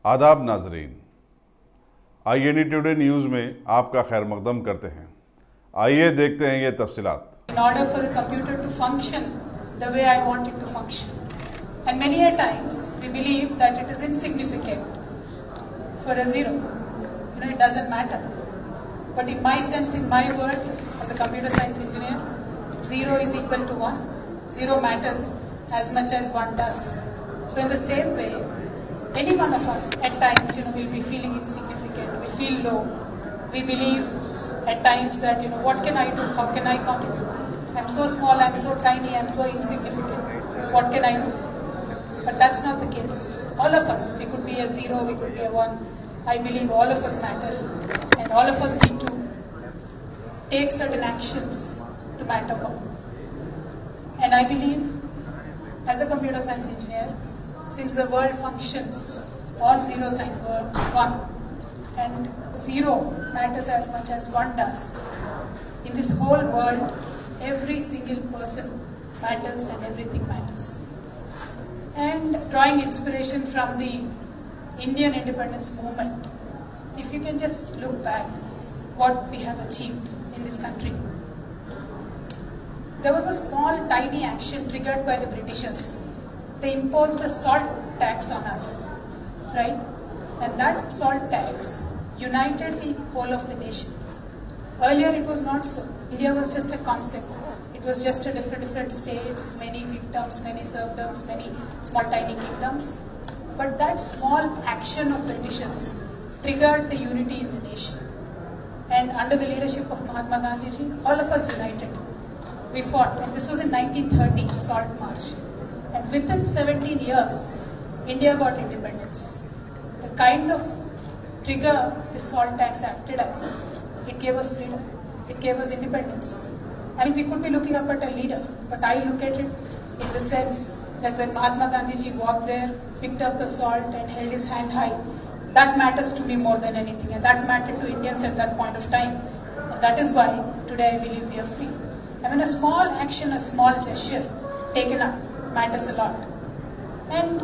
आदाब नाजरीन, INE today news में आपका खैर मकदम करते हैं। आइए देखते हैं ये तफसीलात। In order for the computer to function the way I want it to function, and many a times we believe that it is insignificant for a zero. It doesn't matter. But in my sense, in my world, as a computer science engineer, 0 is equal to 1. 0 matters as much as 1 does. So in the same way, any one of us at times, will be feeling insignificant, we feel low, we believe at times that, what can I do, how can I contribute? I'm so small, I'm so tiny, I'm so insignificant, what can I do? But that's not the case. All of us, we could be a 0, we could be a 1, I believe all of us matter, and all of us need to take certain actions to matter more. And I believe, as a computer science engineer, since the world functions on zero sign 1, and 0 matters as much as 1 does, in this whole world, every single person matters and everything matters. And drawing inspiration from the Indian independence movement, if you can just look back what we have achieved in this country. There was a small tiny action triggered by the Britishers. They imposed a salt tax on us, right? And that salt tax united the whole of the nation. Earlier it was not so. India was just a concept. It was just a different states, many fiefdoms, many serfdoms, many small tiny kingdoms. But that small action of Britishers triggered the unity in the nation. And under the leadership of Mahatma Gandhi, all of us united. We fought, and this was in 1930, Salt March. And within 17 years, India got independence. The kind of trigger the salt tax acted as, it gave us freedom, it gave us independence. I mean, we could be looking up at a leader, but I look at it in the sense that when Mahatma Gandhi walked there, picked up the salt and held his hand high, that matters to me more than anything, and that mattered to Indians at that point of time. And that is why today I believe we are free. I mean, a small action, a small gesture taken up matters a lot. And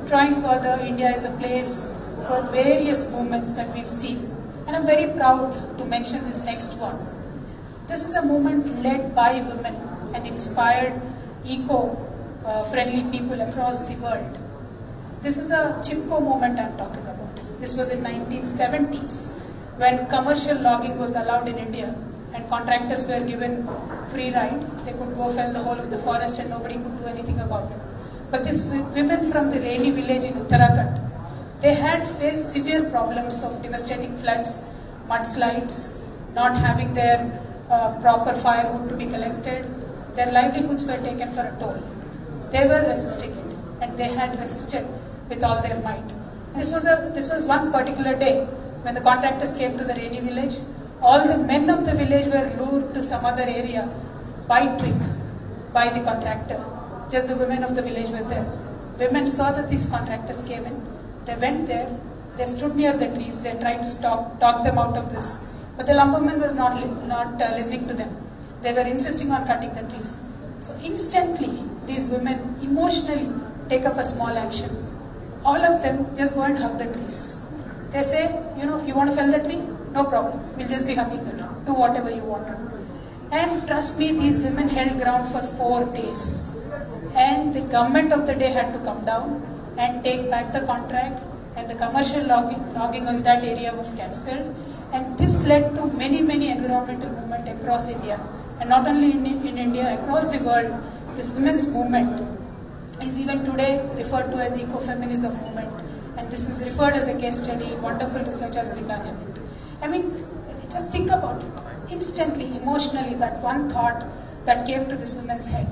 drawing further, India is a place for various movements that we've seen. And I'm very proud to mention this next one. This is a movement led by women and inspired eco-friendly people across the world. This is a Chipko movement I'm talking about. This was in 1970s when commercial logging was allowed in India and contractors were given free ride. They could go fell the whole of the forest and nobody could do anything about it. But these women from the Raini village in Uttarakhand, they had faced severe problems of devastating floods, mudslides, not having their proper firewood to be collected. Their livelihoods were taken for a toll. They were resisting it, and they had resisted with all their might. This was one particular day when the contractors came to the Raini village. All the men of the village were lured to some other area by trick by the contractor. Just the women of the village were there. Women saw that these contractors came in. They went there. They stood near the trees. They tried to talk them out of this. But the lumbermen were not listening to them. They were insisting on cutting the trees. So instantly, these women emotionally take up a small action. All of them just go and hug the trees. They say, if you want to fell the tree, no problem. We'll just be hugging the tree. Do whatever you want to do. And trust me, these women held ground for 4 days. And the government of the day had to come down and take back the contract, and the commercial logging on that area was cancelled. And this led to many environmental movements across India. And not only in India, across the world, this women's movement is even today referred to as ecofeminism movement. And this is referred as a case study. Wonderful research has been done in it. I mean, just think about it. Instantly, emotionally, that one thought that came to this woman's head,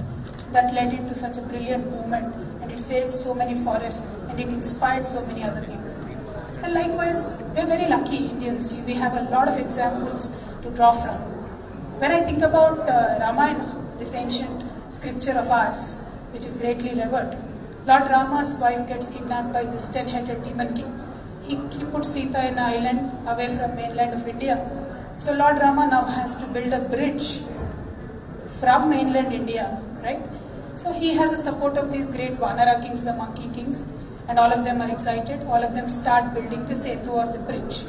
that led into such a brilliant movement, and it saved so many forests, and it inspired so many other people. And likewise, we're very lucky Indians. We have a lot of examples to draw from. When I think about Ramayana, this ancient scripture of ours, which is greatly revered, Lord Rama's wife gets kidnapped by this 10-headed demon king. He puts Sita in an island away from mainland of India. So Lord Rama now has to build a bridge from mainland India, right? So he has the support of these great Vanara kings, the monkey kings, and all of them are excited. All of them start building the setu or the bridge.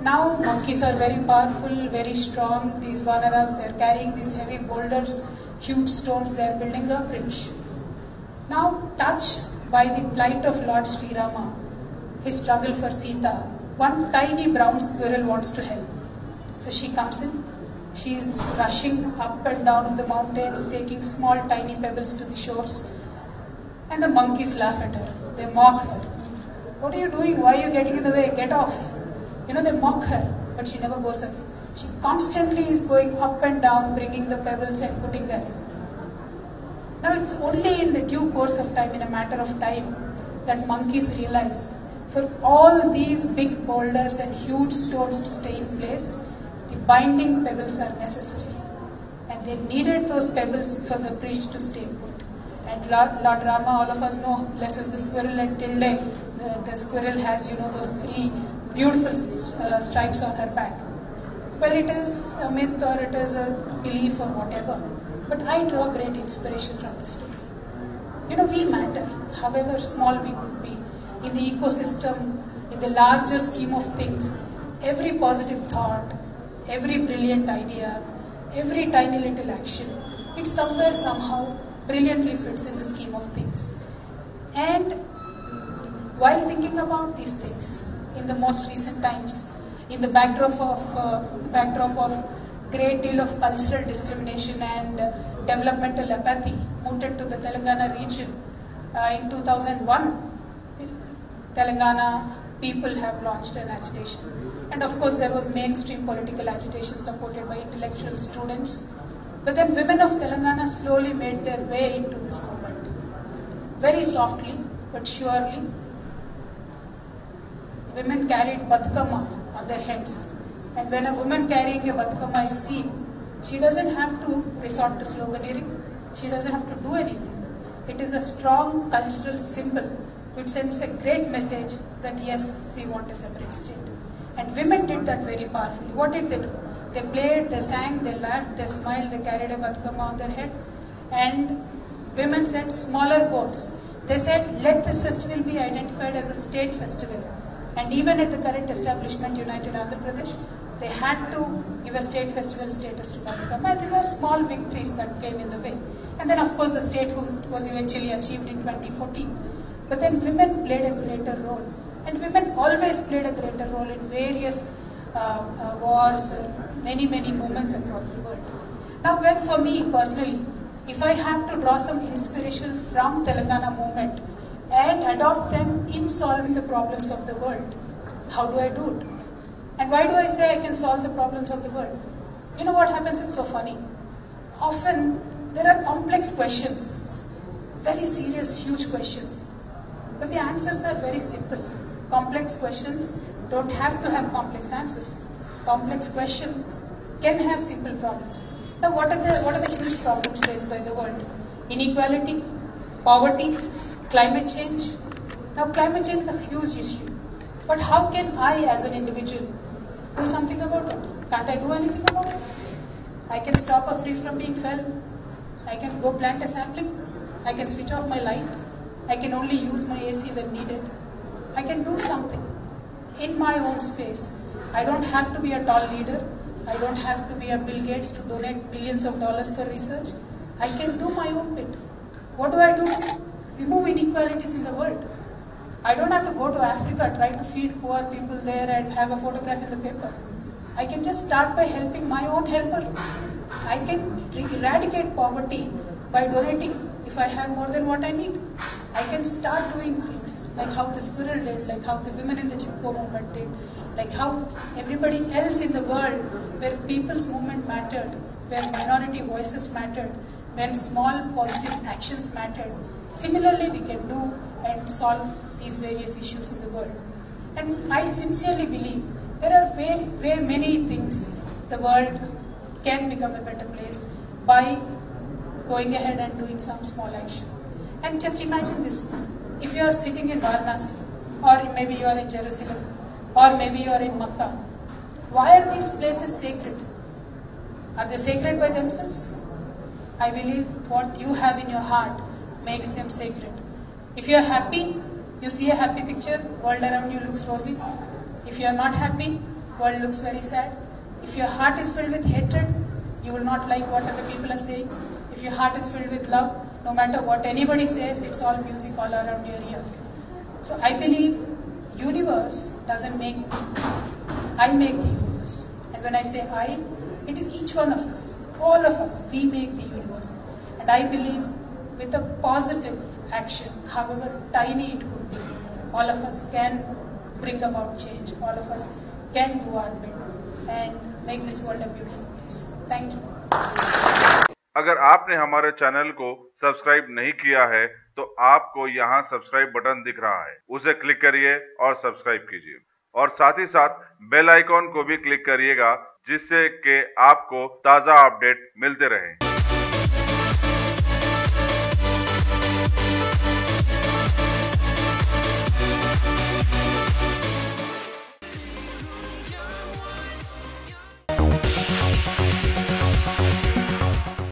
Now monkeys are very powerful, very strong. These vanaras, they are carrying these heavy boulders, huge stones. They are building a bridge. Now, touched by the plight of Lord Sri Rama, his struggle for Sita, one tiny brown squirrel wants to help. So she comes in. She is rushing up and down the mountains, taking small tiny pebbles to the shores. And the monkeys laugh at her. They mock her. What are you doing? Why are you getting in the way? Get off. They mock her, but she never goes away. She constantly is going up and down, bringing the pebbles and putting them. Now it's only in the due course of time, in a matter of time, that monkeys realize for all these big boulders and huge stones to stay in place, the binding pebbles are necessary. And they needed those pebbles for the bridge to stay put. And Lord Rama, all of us know, blesses the squirrel and tilde. The squirrel has, those 3 beautiful stripes on her back. Well, it is a myth or it is a belief or whatever. But I draw great inspiration from this story. We matter, however small we could be, in the ecosystem, in the larger scheme of things. Every positive thought, every brilliant idea, every tiny little action, it somewhere, somehow, brilliantly fits in the scheme of things. And while thinking about these things, in the most recent times, in the backdrop of great deal of cultural discrimination and developmental apathy mooted to the Telangana region, in 2001, Telangana people have launched an agitation. And of course there was mainstream political agitation supported by intellectual students. But then women of Telangana slowly made their way into this movement. Very softly but surely, women carried Batkama on their heads. And when a woman carrying a Batkama is seen, she doesn't have to resort to sloganeering. She doesn't have to do anything. It is a strong cultural symbol which sends a great message that yes, we want a separate state. And women did that very powerfully. What did they do? They played, they sang, they laughed, they smiled, they carried a Batkama on their head. And women set smaller goals. They said, let this festival be identified as a state festival. And even at the current establishment, United Andhra Pradesh, they had to give a state festival status to Batkama. And these are small victories that came in the way. And then of course the state was eventually achieved in 2014. But then women played a greater role. And women always played a greater role in various wars, many movements across the world. Now when for me personally, if I have to draw some inspiration from Telangana movement and adopt them in solving the problems of the world, how do I do it? And why do I say I can solve the problems of the world? You know what happens? It's so funny. Often there are complex questions, very serious, huge questions. But the answers are very simple. Complex questions don't have to have complex answers. Complex questions can have simple problems. Now what are the huge problems faced by the world? Inequality, poverty, climate change. Now climate change is a huge issue. But how can I as an individual do something about it? Can't I do anything about it? I can stop a tree from being felled. I can go plant a sapling. I can switch off my light. I can only use my AC when needed. I can do something in my own space. I don't have to be a tall leader. I don't have to be a Bill Gates to donate billions of dollars for research. I can do my own bit. What do I do? Remove inequalities in the world. I don't have to go to Africa, try to feed poor people there and have a photograph in the paper. I can just start by helping my own helper. I can eradicate poverty by donating if I have more than what I need. I can start doing things like how the squirrel did, like how the women in the Chipko movement did, like how everybody else in the world, where people's movement mattered, where minority voices mattered, when small positive actions mattered. Similarly, we can do and solve these various issues in the world. And I sincerely believe there are very many things the world can become a better place by going ahead and doing some small action. And just imagine this, if you are sitting in Varanasi, or maybe you are in Jerusalem, or maybe you are in Makkah, why are these places sacred? Are they sacred by themselves? I believe what you have in your heart makes them sacred. If you are happy, You see a happy picture, world around you looks rosy. If you are not happy, world looks very sad. If your heart is filled with hatred, you will not like what other people are saying. If your heart is filled with love, no matter what anybody says, it's all music all around your ears. So I believe universe doesn't make me. I make the universe. And when I say I, it is each one of us, all of us, we make the universe. And I believe with a positive action, however tiny it could be, all of us can bring about change. All of us can do our bit and make this world a beautiful place. Thank you. अगर आपने हमारे channel को subscribe नहीं किया है तो आपको यहाँ सब्सक्राइब बटन दिख रहा है, उसे क्लिक करिए और सब्सक्राइब कीजिए और साथ ही साथ बेल आइकॉन को भी क्लिक करिएगा जिससे कि आपको ताज़ा अपडेट मिलते रहें।